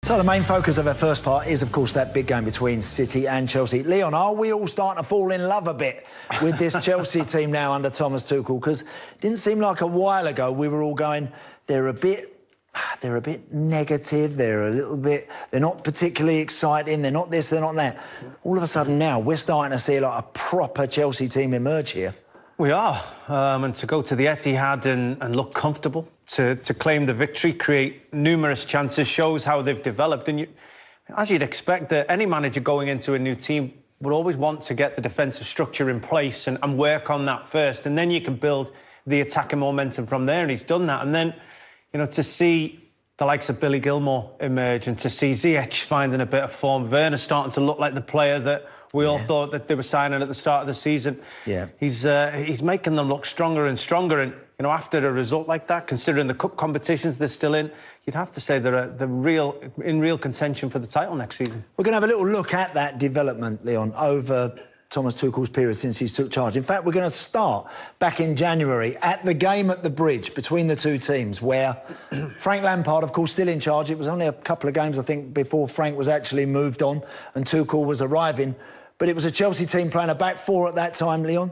So the main focus of our first part is, of course, that big game between City and Chelsea. Leon, are we all starting to fall in love a bit with this Chelsea team now under Thomas Tuchel? Because it didn't seem like a while ago we were all going, they're a bit negative, they're not particularly exciting, they're not this, they're not that. All of a sudden now, we're starting to see like a proper Chelsea team emerge here. We are, and to go to the Etihad and look comfortable, to claim the victory, create numerous chances, shows how they've developed. And as you'd expect, that any manager going into a new team would always want to get the defensive structure in place and work on that first, and then you can build the attacking momentum from there, and he's done that. And then, you know, to see the likes of Billy Gilmour emerge and to see Ziyech finding a bit of form, Werner starting to look like the player that we all thought that they were signing at the start of the season. Yeah, he's making them look stronger and stronger. And you know, after a result like that, considering the cup competitions they're still in, you'd have to say they're in real contention for the title next season. We're going to have a little look at that development, Leon, over Thomas Tuchel's period since he's took charge. In fact, we're going to start back in January at the game at the Bridge between the two teams, where Frank Lampard, of course, still in charge. It was only a couple of games, I think, before Frank was actually moved on and Tuchel was arriving. But it was a Chelsea team playing a back four at that time, Leon.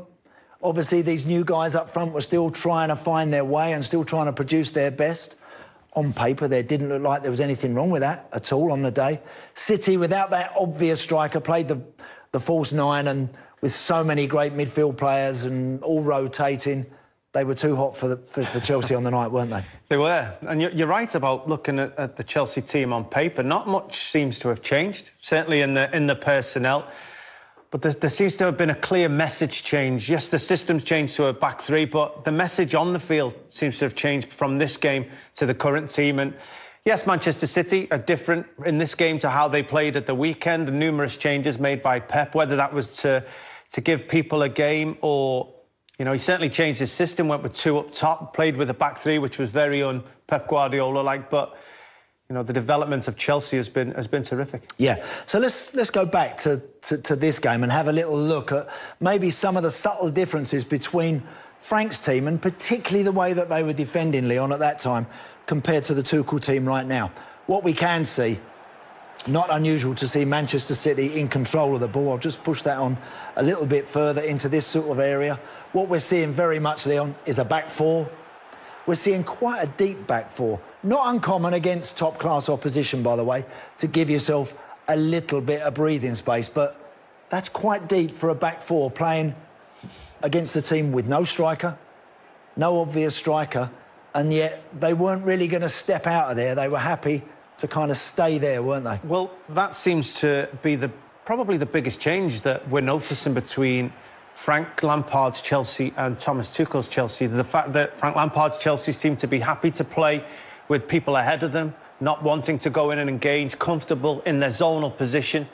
Obviously, these new guys up front were still trying to find their way and still trying to produce their best. On paper, there didn't look like there was anything wrong with that at all on the day. City, without that obvious striker, played the false nine, and with so many great midfield players and all rotating, they were too hot for Chelsea on the night, weren't they? They were. And you're right about looking at the Chelsea team on paper. Not much seems to have changed, certainly in the personnel. But there seems to have been a clear message change. Yes, the system's changed to a back three, but the message on the field seems to have changed from this game to the current team. And yes, Manchester City are different in this game to how they played at the weekend. Numerous changes made by Pep, whether that was to give people a game or, you know, he certainly changed his system, went with two up top, played with a back three, which was very un-Pep Guardiola-like. But you know, the development of Chelsea has been terrific. Yeah, so let's go back to this game and have a little look at maybe some of the subtle differences between Frank's team and particularly the way that they were defending, Leon, at that time compared to the Tuchel team right now. What we can see, not unusual to see Manchester City in control of the ball. I'll just push that on a little bit further into this sort of area. What we're seeing very much, Leon, is a back four. We're seeing quite a deep back four. Not uncommon against top-class opposition, by the way, to give yourself a little bit of breathing space. But that's quite deep for a back four, playing against a team with no striker, no obvious striker, and yet they weren't really going to step out of there. They were happy to kind of stay there, weren't they? Well, that seems to be probably the biggest change that we're noticing between Frank Lampard's Chelsea and Thomas Tuchel's Chelsea. The fact that Frank Lampard's Chelsea seem to be happy to play with people ahead of them, not wanting to go in and engage, comfortable in their zonal position.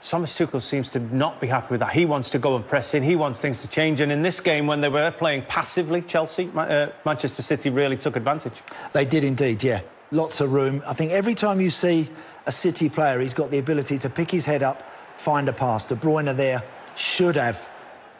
Thomas Tuchel seems to not be happy with that. He wants to go and press in. He wants things to change. And in this game, when they were playing passively, Chelsea, Manchester City really took advantage. They did indeed, yeah. Lots of room. I think every time you see a City player, he's got the ability to pick his head up, find a pass. De Bruyne there should have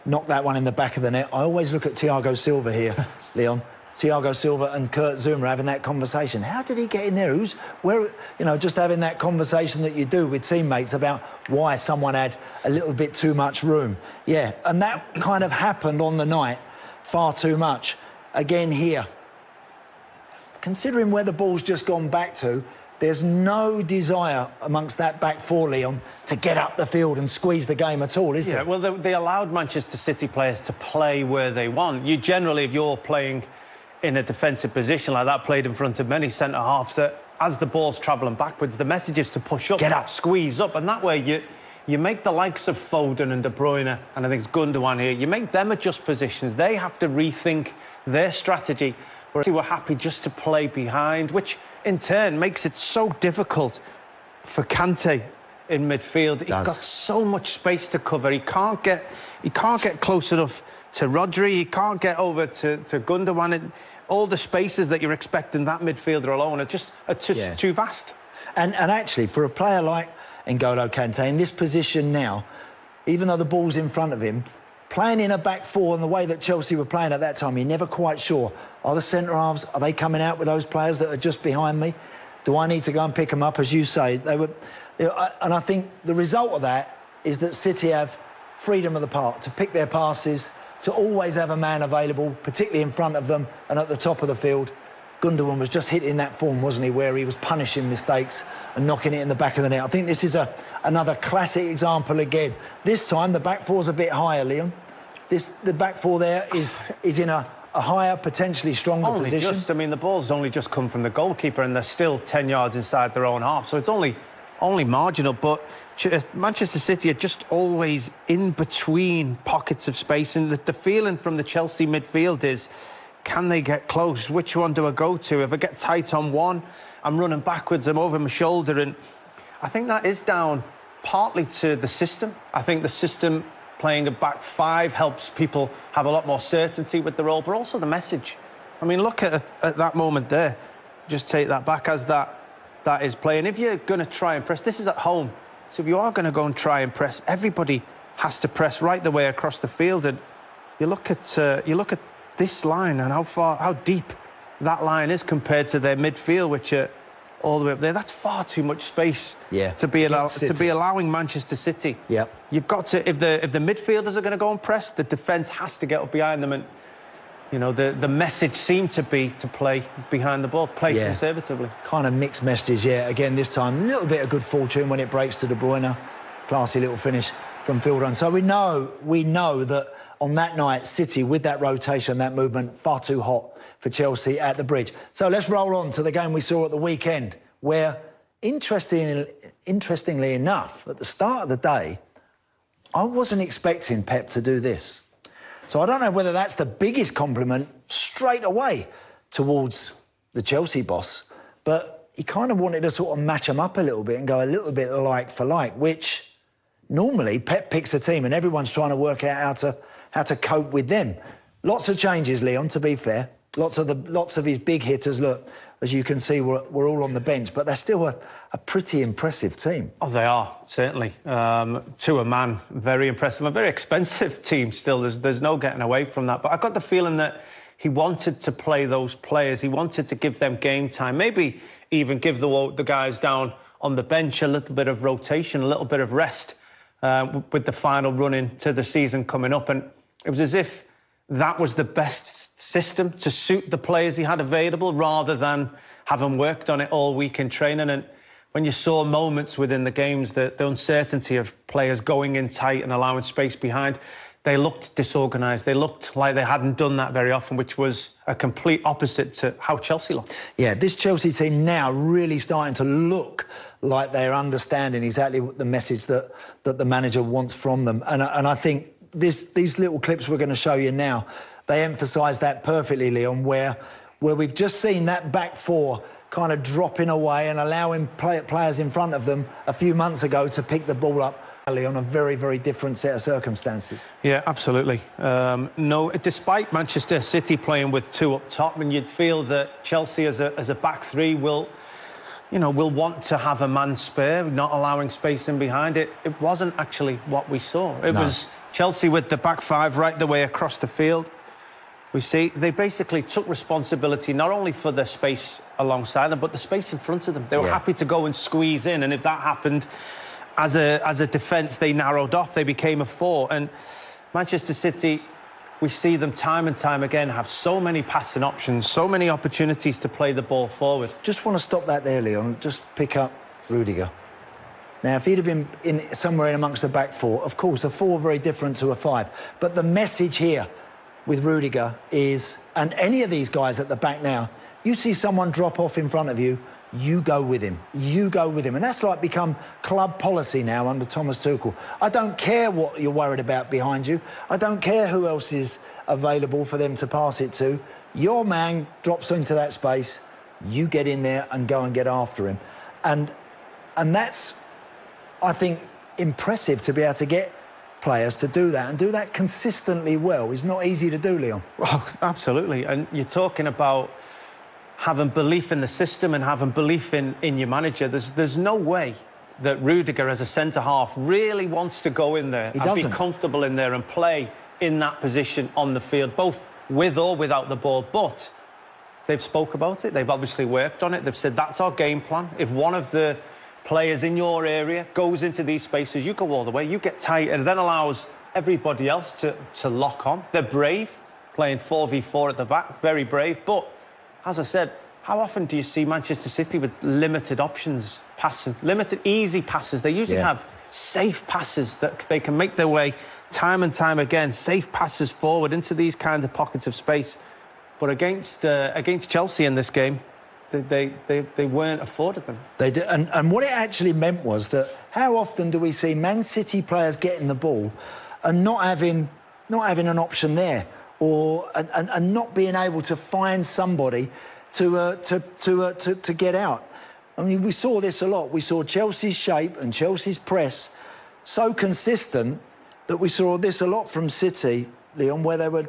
knocked that one in the back of the net. I always look at Thiago Silva here, Leon. Thiago Silva and Kurt Zouma having that conversation. How did he get in there? You know, just having that conversation that you do with teammates about why someone had a little bit too much room. Yeah, and that kind of happened on the night, far too much. Again here. Considering where the ball's just gone back to, there's no desire amongst that back four, Leon, to get up the field and squeeze the game at all, is there? Yeah, well, they allowed Manchester City players to play where they want. You generally, if you're playing in a defensive position like that, played in front of many centre-halves, that as the ball's travelling backwards, the message is to push up, get up, squeeze up, and that way you make the likes of Foden and De Bruyne, and I think it's Gundogan here, you make them adjust positions. They have to rethink their strategy, whereas they were happy just to play behind, which in turn makes it so difficult for Kante in midfield. He's got so much space to cover. He can't get close enough to Rodri. He can't get over to Gundogan. All the spaces that you're expecting that midfielder alone are just too vast. And actually, for a player like N'Golo Kante in this position now, even though the ball's in front of him, playing in a back four in the way that Chelsea were playing at that time, you're never quite sure. Are the centre-halves, are they coming out with those players that are just behind me? Do I need to go and pick them up? As you say, and I think the result of that is that City have freedom of the park to pick their passes, to always have a man available, particularly in front of them and at the top of the field. Gundogan was just hitting that form, wasn't he, where he was punishing mistakes and knocking it in the back of the net. I think this is another classic example again. This time, the back four's a bit higher, Leon. The back four there is in a higher, potentially stronger position. I mean, the ball's only just come from the goalkeeper and they're still 10 yards inside their own half, so it's only marginal. But Manchester City are just always in between pockets of space, and the feeling from the Chelsea midfield is, can they get close? Which one do I go to? If I get tight on one, I'm running backwards, I'm over my shoulder. And I think that is down partly to the system. I think the system playing a back five helps people have a lot more certainty with the role, but also the message. I mean, look at that moment there. Just take that back as that is playing. If you're going to try and press, this is at home. So if you are going to go and try and press, everybody has to press right the way across the field. And you look at this line and how deep that line is compared to their midfield, which are all the way up there. That's far too much space to be allowing Manchester City. Yeah, you've got to, if the midfielders are going to go and press, the defence has to get up behind them. And you know, the message seemed to be to play behind the ball, play conservatively. Kind of mixed messages, again this time a little bit of good fortune when it breaks to De Bruyne. Classy little finish from field run. So we know that on that night, City, with that rotation, that movement, far too hot for Chelsea at the Bridge. So let's roll on to the game we saw at the weekend, where, interestingly enough, at the start of the day, I wasn't expecting Pep to do this. So I don't know whether that's the biggest compliment straight away towards the Chelsea boss, but he kind of wanted to sort of match them up a little bit and go a little bit like for like, which normally Pep picks a team and everyone's trying to work out how to cope with them. Lots of changes, Leon, to be fair. Lots of his big hitters, look, as you can see, we're all on the bench, but they're still a pretty impressive team. Oh, they are, certainly. To a man, very impressive. A very expensive team still. There's no getting away from that. But I got the feeling that he wanted to play those players. He wanted to give them game time. Maybe even give the guys down on the bench a little bit of rotation, a little bit of rest with the final run into the season coming up. And it was as if that was the best system to suit the players he had available, rather than having worked on it all week in training. And when you saw moments within the games, the uncertainty of players going in tight and allowing space behind, they looked disorganised. They looked like they hadn't done that very often, which was a complete opposite to how Chelsea looked. Yeah, this Chelsea team now really starting to look like they're understanding exactly what the message that the manager wants from them. And I think these little clips we're going to show you now, they emphasise that perfectly, Leon, where we've just seen that back four kind of dropping away and allowing players in front of them a few months ago to pick the ball up on a very, very different set of circumstances. Yeah, absolutely. No, despite Manchester City playing with two up top, and you'd feel that Chelsea as a back three will want to have a man spare, not allowing space in behind it. It wasn't actually what we saw. It was Chelsea with the back five right the way across the field. We see they basically took responsibility not only for the space alongside them, but the space in front of them. They were happy to go and squeeze in, and if that happened, as a defence, they narrowed off. They became a four. And Manchester City, we see them time and time again have so many passing options, so many opportunities to play the ball forward. Just want to stop that there, Leon. Just pick up Rudiger. Now, if he'd have been somewhere in amongst the back four, of course, a four very different to a five. But the message here with Rudiger is, and any of these guys at the back now, you see someone drop off in front of you, you go with him. You go with him. And that's like become club policy now under Thomas Tuchel. I don't care what you're worried about behind you. I don't care who else is available for them to pass it to. Your man drops into that space, you get in there and go and get after him. And that's, I think, impressive to be able to get players to do that and do that consistently well. It's not easy to do, Leon. Well, absolutely. And you're talking about having belief in the system and having belief in your manager. There's no way that Rudiger, as a centre-half, really wants to go in there and be comfortable in there and play in that position on the field, both with or without the ball. But They've spoke about it. They've obviously worked on it. They've said, that's our game plan. If one of the players in your area goes into these spaces, you go all the way, you get tight, and it then allows everybody else to lock on. They're brave, playing 4v4 at the back, very brave. But, as I said, how often do you see Manchester City with limited options passing, limited easy passes? They usually have safe passes that they can make their way time and time again, safe passes forward into these kinds of pockets of space. But against Chelsea in this game, they weren't afforded them. They did, and what it actually meant was that how often do we see Man City players getting the ball and not having an option there, or and not being able to find somebody to get out? I mean, we saw this a lot. We saw Chelsea's shape and Chelsea's press so consistent that we saw this a lot from City, Leon, where they were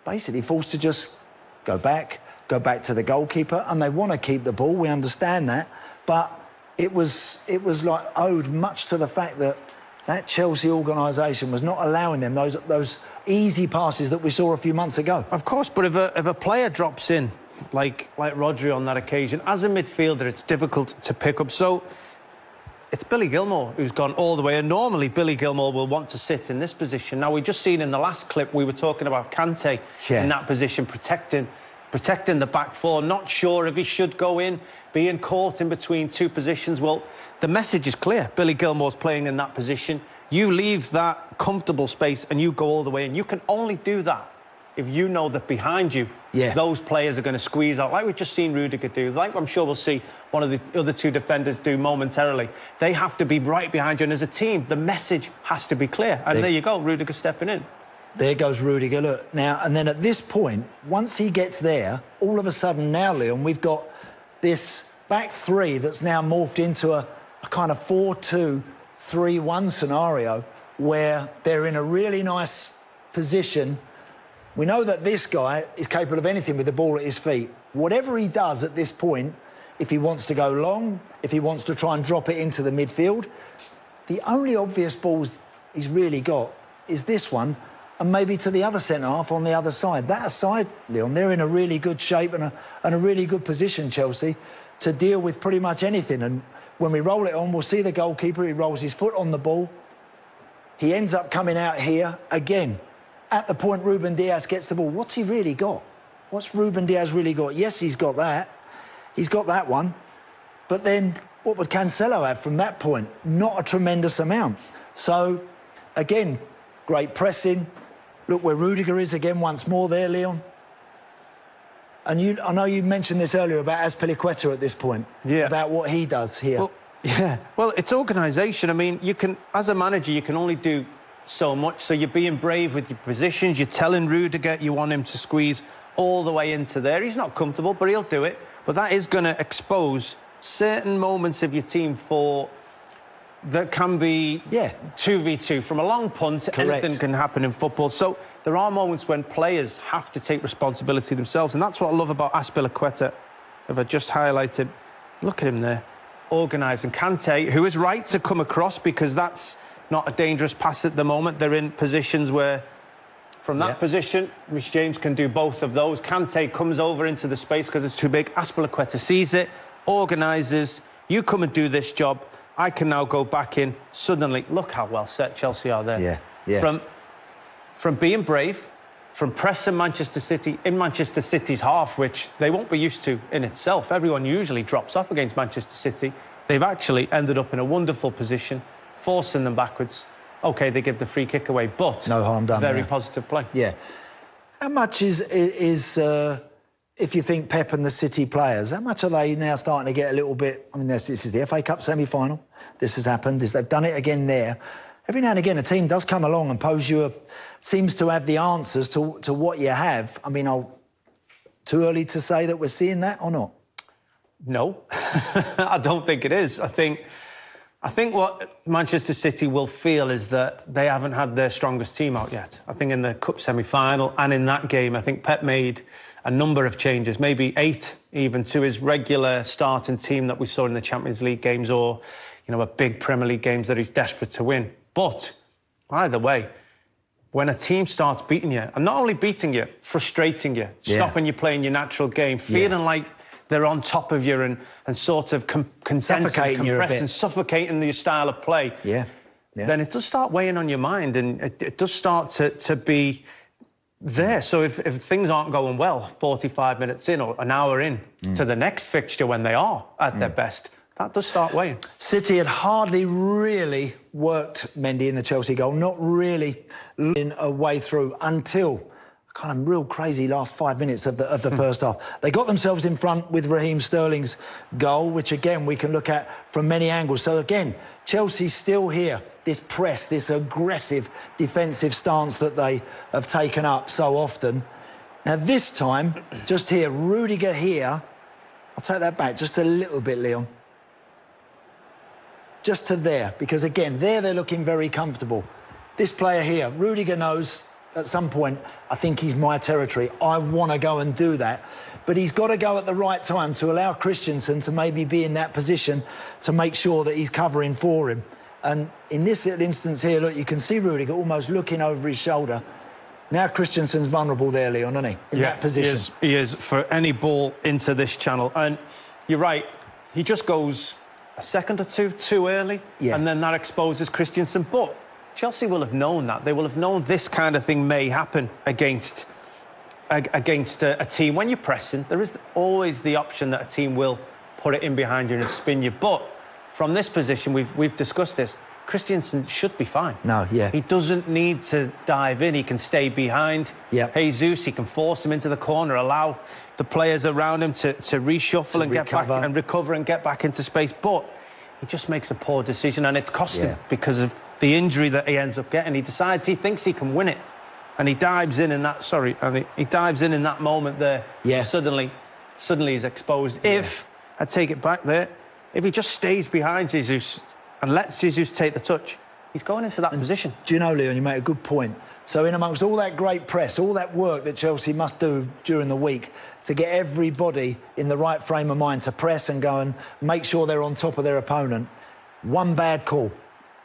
basically forced to just go back to the goalkeeper, and they want to keep the ball. We understand that, but it was like owed much to the fact that Chelsea organisation was not allowing them those easy passes that we saw a few months ago. Of course, but if a player drops in like Rodri on that occasion, as a midfielder, it's difficult to pick up. So it's Billy Gilmour who's gone all the way, and normally Billy Gilmour will want to sit in this position. Now, we've just seen in the last clip, we were talking about Kante in that position, protecting the back four, not sure if he should go in, being caught in between two positions. Well, the message is clear. Billy Gilmour's playing in that position. You leave that comfortable space and you go all the way, and you can only do that if you know that behind you, those players are going to squeeze out, like we've just seen Rudiger do, like I'm sure we'll see one of the other two defenders do momentarily. They have to be right behind you, and as a team, the message has to be clear. And there you go, Rudiger stepping in. There goes Rudiger, look. Now, and then at this point, once he gets there, all of a sudden now, Leon, we've got this back three that's now morphed into a kind of 4-2-3-1 scenario where they're in a really nice position. We know that this guy is capable of anything with the ball at his feet. Whatever he does at this point, if he wants to go long, if he wants to try and drop it into the midfield, the only obvious balls he's really got is this one, and maybe to the other centre-half on the other side. That aside, Leon, they're in a really good shape and a really good position, Chelsea, to deal with pretty much anything. And when we roll it on, we'll see the goalkeeper, he rolls his foot on the ball. He ends up coming out here again. At the point Ruben Dias gets the ball, what's he really got? What's Ruben Dias really got? Yes, he's got that. He's got that one. But then what would Cancelo have from that point? Not a tremendous amount. So, again, great pressing. Look where Rudiger is again once more there, Leon. And I know you mentioned this earlier about Azpilicueta at this point. Yeah. About what he does here. Well, yeah. Well, it's organisation. I mean, you can, as a manager, you can only do so much. So you're being brave with your positions. You're telling Rudiger you want him to squeeze all the way into there. He's not comfortable, but he'll do it. But that is going to expose certain moments of your team that can be 2v2. From a long punt, anything can happen in football. So there are moments when players have to take responsibility themselves. And that's what I love about Azpilicueta, if I just highlighted. Look at him there, organising. Kante, who is right to come across, because that's not a dangerous pass at the moment. They're in positions where, from that position, Rhys James can do both of those. Kante comes over into the space because it's too big. Azpilicueta sees it, organises. You come and do this job. I can now go back in. Suddenly, look how well set Chelsea are there. From being brave, from pressing Manchester City in Manchester City's half, which they won't be used to in itself. Everyone usually drops off against Manchester City. They've actually ended up in a wonderful position, forcing them backwards. OK, they give the free kick away, but no harm done. Very positive play. Yeah. How much is if you think Pep and the City players, how much are they now starting to get a little bit... I mean, this is the FA Cup semi-final. This has happened. They've done it again there. Every now and again, a team does come along and pose you seems to have the answers to what you have. I mean, too early to say that we're seeing that or not? No, I don't think it is. I think what Manchester City will feel is that they haven't had their strongest team out yet. I think in the Cup semi-final and in that game, I think Pep made a number of changes, maybe 8 even, to his regular starting team that we saw in the Champions League games or, a big Premier League games that he's desperate to win. But either way, when a team starts beating you, and not only beating you, frustrating you, stopping you playing your natural game, feeling like they're on top of you and sort of condensing, compressing, suffocating your style of play, then it does start weighing on your mind, and it does start to be there. So if things aren't going well 45 minutes in or an hour in to the next fixture when they are at their best, that does start weighing. City had hardly really worked Mendy in the Chelsea goal, not really in a way through until kind of real crazy last 5 minutes of the first half. They got themselves in front with Raheem Sterling's goal, which again we can look at from many angles. So again, Chelsea's still here. This press, this aggressive defensive stance that they have taken up so often. Now this time, just here, Rudiger here. I'll take that back just a little bit, Leon. Just to there, because again, there they're looking very comfortable. This player here, Rudiger knows at some point, I think he's my territory. I want to go and do that. But he's got to go at the right time to allow Christensen to maybe be in that position to make sure that he's covering for him. And in this little instance here, look, you can see Rudiger almost looking over his shoulder. Now Christensen's vulnerable there, Leon, isn't he? In that position. He is for any ball into this channel. And you're right, he just goes a second or two too early, and then that exposes Christensen. But Chelsea will have known that. They will have known this kind of thing may happen against a team. When you're pressing, there is always the option that a team will put it in behind you and spin you. But from this position, we've discussed this, Christensen should be fine. He doesn't need to dive in. He can stay behind Jesus. He can force him into the corner, allow the players around him to reshuffle and get back and recover and get back into space. But he just makes a poor decision, and it's cost him because of the injury that he ends up getting. He decides he thinks he can win it, and he dives in that. He dives in that moment there. Suddenly he's exposed. If I take it back there, if he just stays behind Jesus and lets Jesus take the touch, he's going into that position. Do you know, Leon, you make a good point. So in amongst all that great press, all that work that Chelsea must do during the week to get everybody in the right frame of mind to press and go and make sure they're on top of their opponent, one bad call,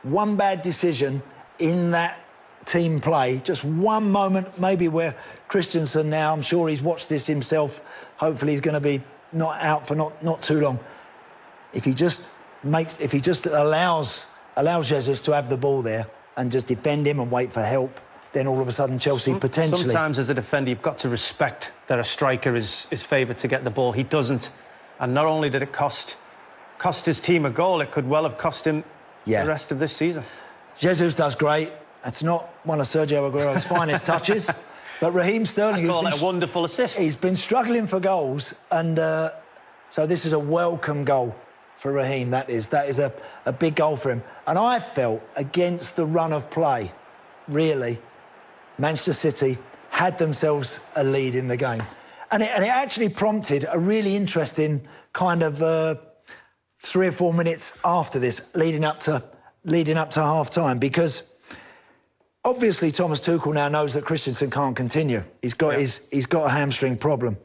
one bad decision in that team play, just one moment maybe where Christensen now, I'm sure he's watched this himself, hopefully he's going to be not out for not too long. If he just allows Jesus to have the ball there and just defend him and wait for help, then all of a sudden Chelsea potentially... Sometimes as a defender, you've got to respect that a striker is favoured to get the ball. He doesn't. And not only did it cost his team a goal, it could well have cost him the rest of this season. Jesus does great. That's not one of Sergio Aguero's finest touches. But Raheem Sterling... I call it a wonderful assist. He's been struggling for goals, and so this is a welcome goal for Raheem. That is a big goal for him. And I felt, against the run of play, really, Manchester City had themselves a lead in the game. And it actually prompted a really interesting kind of 3 or 4 minutes after this, leading up to half-time, because obviously Thomas Tuchel now knows that Christensen can't continue. He's got a hamstring problem.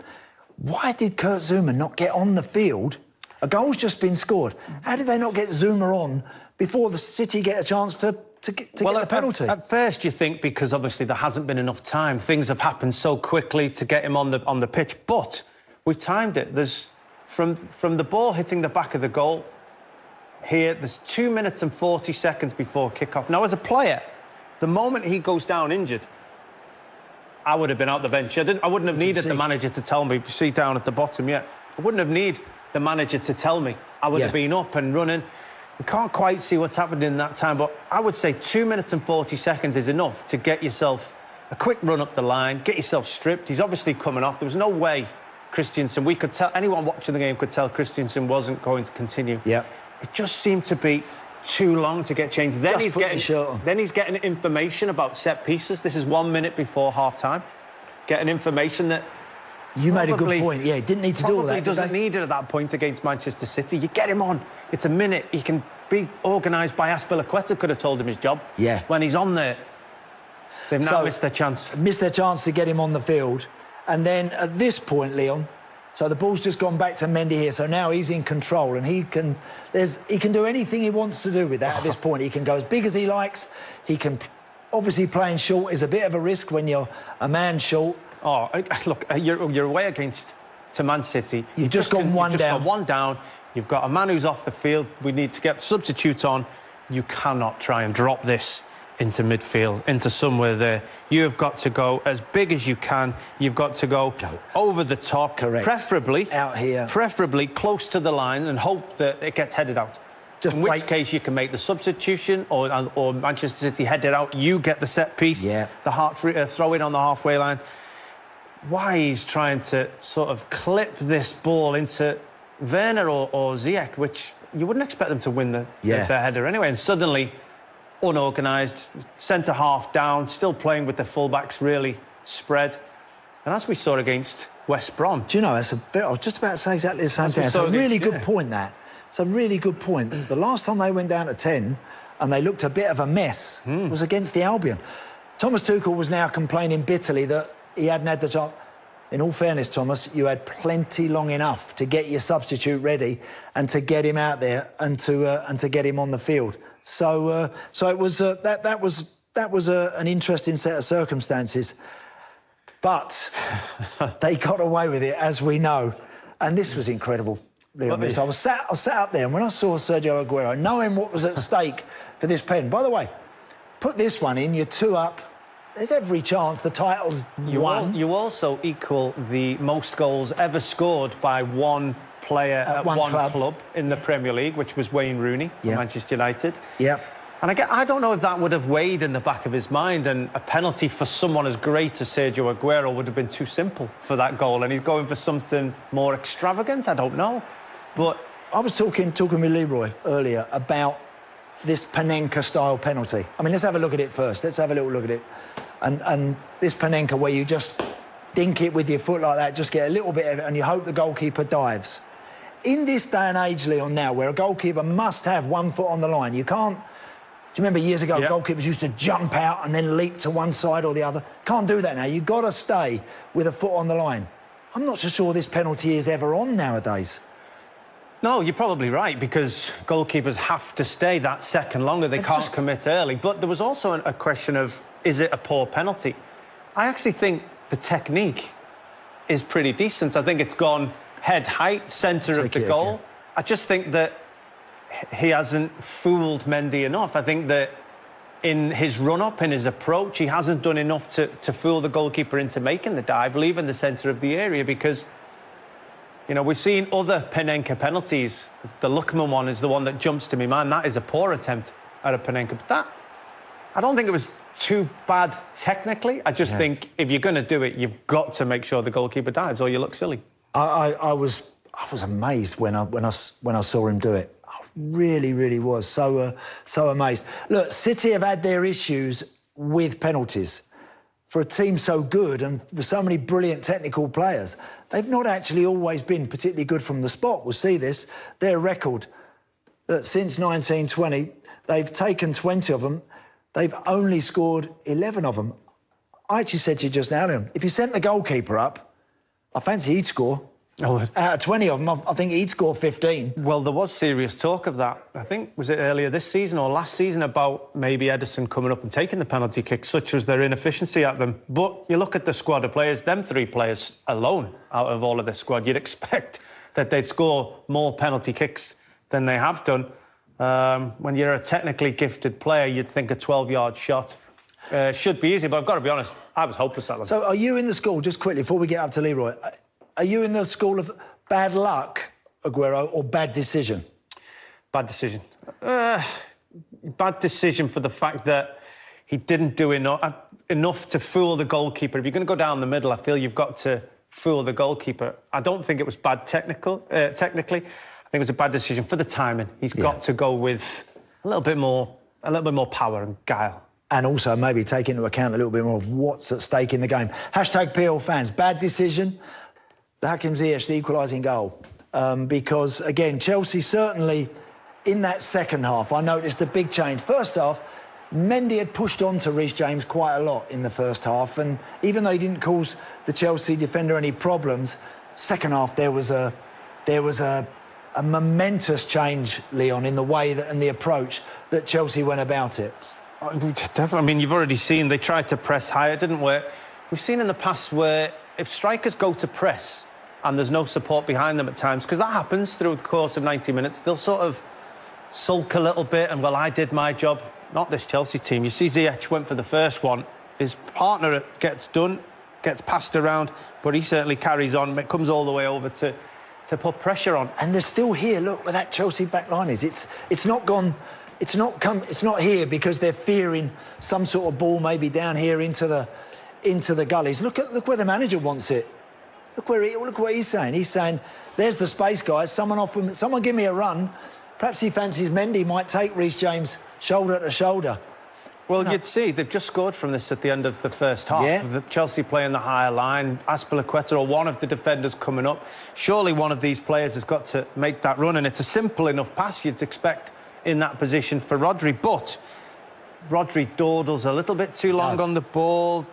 Why did Kurt Zouma not get on the field? A goal's just been scored. How did they not get Zouma on before the City get a chance to get the penalty? At first you think because obviously there hasn't been enough time. Things have happened so quickly to get him on the pitch. But we've timed it. There's from the ball hitting the back of the goal here, there's 2 minutes and 40 seconds before kick-off. Now, as a player, the moment he goes down injured, I would have been out the bench. I wouldn't have needed the manager to tell me. See down at the bottom, I wouldn't have needed the manager to tell me. I would have been up and running. We can't quite see what's happened in that time, but I would say 2 minutes and 40 seconds is enough to get yourself a quick run up the line, get yourself stripped. He's obviously coming off. There was no way Christensen, we could tell, anyone watching the game could tell Christensen wasn't going to continue. It just seemed to be too long to get changed. Then he's getting information about set pieces. This is 1 minute before half-time. Getting information that... You made a good point. Yeah, he didn't need to do all that. He doesn't need it at that point against Manchester City. You get him on. It's a minute. He can be organised by Azpilicueta, could have told him his job. When he's on there. They've now missed their chance. Missed their chance to get him on the field. And then at this point, Leon, so the ball's just gone back to Mendy here. So now he's in control and he can do anything he wants to do with that at this point. He can go as big as he likes. He can Obviously, playing short is a bit of a risk when you're a man short. Oh, look, you're away against to Man City. You've just got one down. Got one down. You've got a man who's off the field. We need to get substitutes on. You cannot try and drop this into midfield, into somewhere there. You've got to go as big as you can. You've got to go over the top. Correct. Preferably out here. Preferably close to the line and hope that it gets headed out. In which case you can make the substitution or Manchester City head it out. You get the set piece. Yeah. The throw in on the halfway line. Why he's trying to sort of clip this ball into Werner or Ziyech, which you wouldn't expect them to win the header anyway. And suddenly, unorganised, centre-half down, still playing with the full-backs really spread. And as we saw against West Brom... Do you know, it's a bit, I was just about to say exactly the same thing. It's a really good point, that. It's a really good point. The last time they went down to 10 and they looked a bit of a mess was against the Albion. Thomas Tuchel was now complaining bitterly that he hadn't had the time. In all fairness, Thomas, you had plenty long enough to get your substitute ready and to get him out there and to get him on the field. So it was that was an interesting set of circumstances, but they got away with it, as we know. And this was incredible. I was sat up there, and when I saw Sergio Aguero, knowing what was at stake for this pen. By the way, put this one in. You're 2 up. There's every chance the title's won. You also equal the most goals ever scored by one player at one club in the Premier League, which was Wayne Rooney for Manchester United. Yeah. And I don't know if that would have weighed in the back of his mind, and a penalty for someone as great as Sergio Aguero would have been too simple for that goal, and he's going for something more extravagant. I don't know. But I was talking with Leroy earlier about this Panenka-style penalty. I mean, let's have a look at it first. Let's have a little look at it. And this Panenka, where you just dink it with your foot like that, just get a little bit of it, and you hope the goalkeeper dives. In this day and age, Leon, now, where a goalkeeper must have 1 foot on the line, you can't... Do you remember years ago, goalkeepers used to jump out and then leap to one side or the other? Can't do that now. You've got to stay with a foot on the line. I'm not so sure this penalty is ever on nowadays. No, you're probably right, because goalkeepers have to stay that second longer. They can't commit early. But there was also a question of, is it a poor penalty? I actually think the technique is pretty decent. I think it's gone head height, centre of the goal. I just think that he hasn't fooled Mendy enough. I think that in his run-up, in his approach, he hasn't done enough to fool the goalkeeper into making the dive, leaving the centre of the area, because... You know, we've seen other Panenka penalties. The Lookman one is the one that jumps to my mind. That is a poor attempt at a Panenka. But that, I don't think it was too bad technically. I just think if you're going to do it, you've got to make sure the goalkeeper dives, or you look silly. I was amazed when I saw him do it. I really was so amazed. Look, City have had their issues with penalties. For a team so good and with so many brilliant technical players, they've not actually always been particularly good from the spot. We'll see this. Their record, since 1920, they've taken 20 of them. They've only scored 11 of them. I actually said to you just now, Liam, if you sent the goalkeeper up, I fancy he'd score. Oh. Out of 20 of them, I think he'd score 15. Well, there was serious talk of that. I think, was it earlier this season or last season, about maybe Ederson coming up and taking the penalty kicks, such was their inefficiency at them. But you look at the squad of players, them 3 players alone out of all of this squad, you'd expect that they'd score more penalty kicks than they have done. When you're a technically gifted player, you'd think a 12-yard shot should be easy, but I've got to be honest, I was hopeless at them. So are you in the school, just quickly, before we get up to Leroy, are you in the school of bad luck, Aguero, or bad decision? Bad decision. Bad decision for the fact that he didn't do enough to fool the goalkeeper. If you're going to go down the middle, I feel you've got to fool the goalkeeper. I don't think it was bad technically. I think it was a bad decision for the timing. He's got to go with a little bit more power and guile. And also maybe take into account a little bit more of what's at stake in the game. Hashtag PL fans. Bad decision. The Hakim Ziyech, the equalising goal. Because, again, Chelsea certainly, in that second half, I noticed a big change. First half, Mendy had pushed on to Reece James quite a lot in the first half, and even though he didn't cause the Chelsea defender any problems, second half there was a momentous change, Leon, in the way that and the approach that Chelsea went about it. Definitely. I mean, you've already seen they tried to press higher, didn't work. We've seen in the past where if strikers go to press and there's no support behind them at times, because that happens through the course of 90 minutes, they'll sort of sulk a little bit and, well, I did my job. Not this Chelsea team. You see Ziyech went for the first one. His partner gets done, gets passed around, but he certainly carries on. It comes all the way over to put pressure on. And they're still here. Look where that Chelsea back line is. It's not gone. It's not here because they're fearing some sort of ball maybe down here into the gullies. Look where the manager wants it. Look what he's saying. He's saying, "There's the space, guys. Someone give me a run." Perhaps he fancies Mendy might take Reece James shoulder to shoulder. Well, you'd see they've just scored from this at the end of the first half. Yeah. The Chelsea playing the higher line, Azpilicueta or one of the defenders coming up. Surely one of these players has got to make that run, and it's a simple enough pass you'd expect in that position for Rodri. But Rodri dawdles a little bit too long on the ball.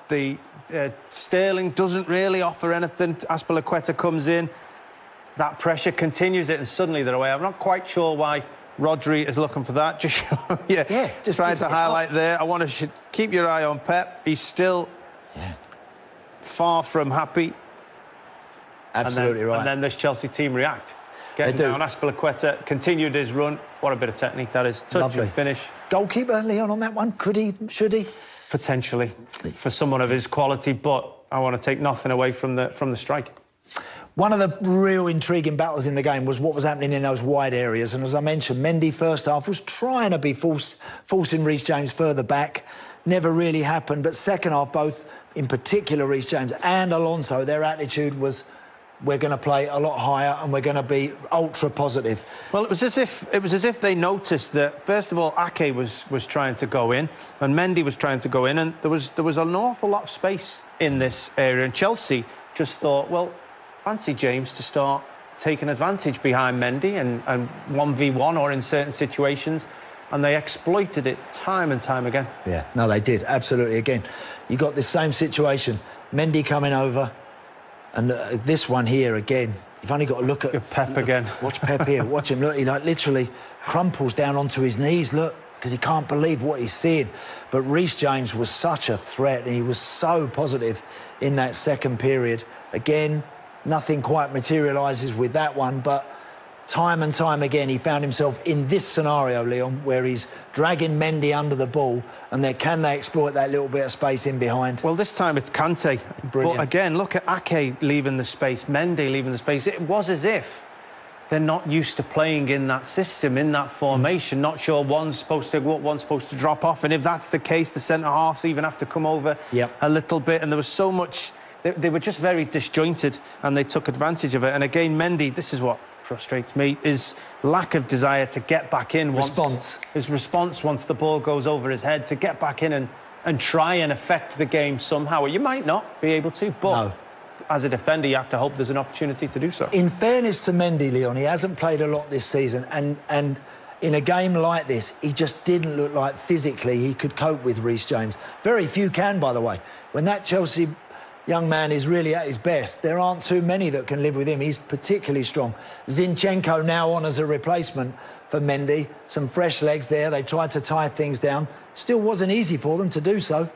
Sterling doesn't really offer anything. Azpilicueta comes in. That pressure continues it, and suddenly they're away. I'm not quite sure why Rodri is looking for that. Just just trying to highlight there. I want to keep your eye on Pep. He's still far from happy. Absolutely right. And then this Chelsea team react. Getting down, Azpilicueta continued his run. What a bit of technique that is. Touch and finish. Goalkeeper, Leon, on that one. Could he? Should he? Potentially, for someone of his quality, but I want to take nothing away from the strike. One of the real intriguing battles in the game was what was happening in those wide areas. And as I mentioned, Mendy first half was trying to be forcing Reece James further back. Never really happened. But second half, both, in particular, Reece James and Alonso, their attitude was, we're going to play a lot higher and we're going to be ultra positive. Well, it was as if they noticed that, first of all, Ake was trying to go in and Mendy was trying to go in, and there was an awful lot of space in this area. And Chelsea just thought, well, fancy James to start taking advantage behind Mendy and 1v1 or in certain situations, and they exploited it time and time again. Yeah, no, they did, absolutely. Again, you got this same situation. Mendy coming over, and this one here again, you've only got to look at... Pep again. Watch Pep here, watch him, look, he literally crumples down onto his knees, look, because he can't believe what he's seeing. But Reece James was such a threat, and he was so positive in that second period. Again, nothing quite materialises with that one, but time and time again he found himself in this scenario, Leon, where he's dragging Mendy under the ball, and can they exploit that little bit of space in behind? Well, this time it's Kante. Brilliant. But again, look at Ake leaving the space, Mendy leaving the space. It was as if they're not used to playing in that system, in that formation, not sure one's supposed to go up, one's supposed to drop off, and if that's the case, the centre-halves even have to come over a little bit, and there was so much... They were just very disjointed, and they took advantage of it. And again, Mendy, this is what frustrates me, is lack of desire to get back in. His response once the ball goes over his head, to get back in and try and affect the game somehow. You might not be able to, but as a defender, you have to hope there's an opportunity to do so. In fairness to Mendy, Leon, he hasn't played a lot this season, and in a game like this, he just didn't look like physically he could cope with Reece James. Very few can, by the way. When that Chelsea young man is really at his best, there aren't too many that can live with him. He's particularly strong. Zinchenko now on as a replacement for Mendy. Some fresh legs there. They tried to tie things down. Still wasn't easy for them to do so.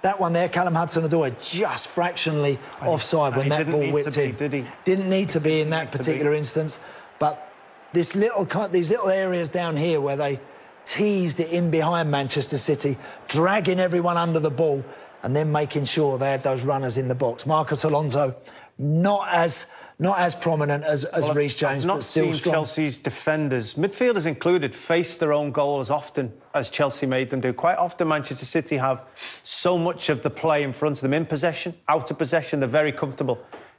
That one there, Callum Hudson-Odoi, just fractionally offside when that ball whipped in. Didn't need to be in that particular instance. But these little areas down here where they teased it in behind Manchester City, dragging everyone under the ball, and then making sure they had those runners in the box. Marcus Alonso, not as prominent as Reece James, but still strong. I've not seen Chelsea's defenders, midfielders included, face their own goal as often as Chelsea made them do. Quite often Manchester City have so much of the play in front of them, in possession, out of possession, they're very comfortable.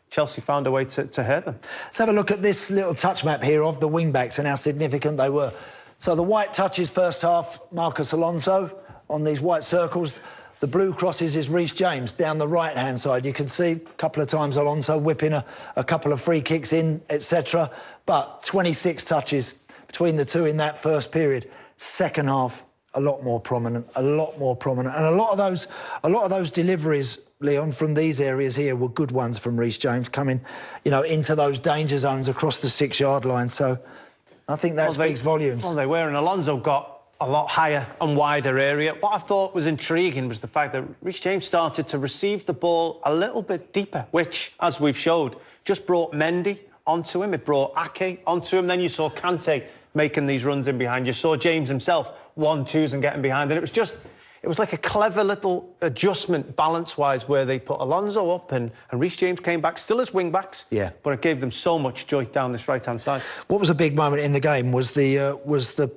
Chelsea found a way to hurt them. Let's have a look at this little touch map here of the wing-backs and how significant they were. So the white touches first half, Marcus Alonso on these white circles. The blue crosses is Reece James down the right-hand side. You can see a couple of times Alonso whipping a couple of free kicks in, etc. But 26 touches between the two in that first period. Second half, a lot more prominent, and a lot of those deliveries, Leon, from these areas here were good ones from Reece James, coming, into those danger zones across the 6-yard line. So I think that speaks volumes. Well, they were, and Alonso got a lot higher and wider area. What I thought was intriguing was the fact that Reece James started to receive the ball a little bit deeper, which, as we've showed, just brought Mendy onto him. It brought Ake onto him. Then you saw Kante making these runs in behind. You saw James himself 1-2s and getting behind. And it was like a clever little adjustment balance-wise where they put Alonso up and Reece James came back, still as wing-backs. Yeah. But it gave them so much joy down this right-hand side. What was a big moment in the game was the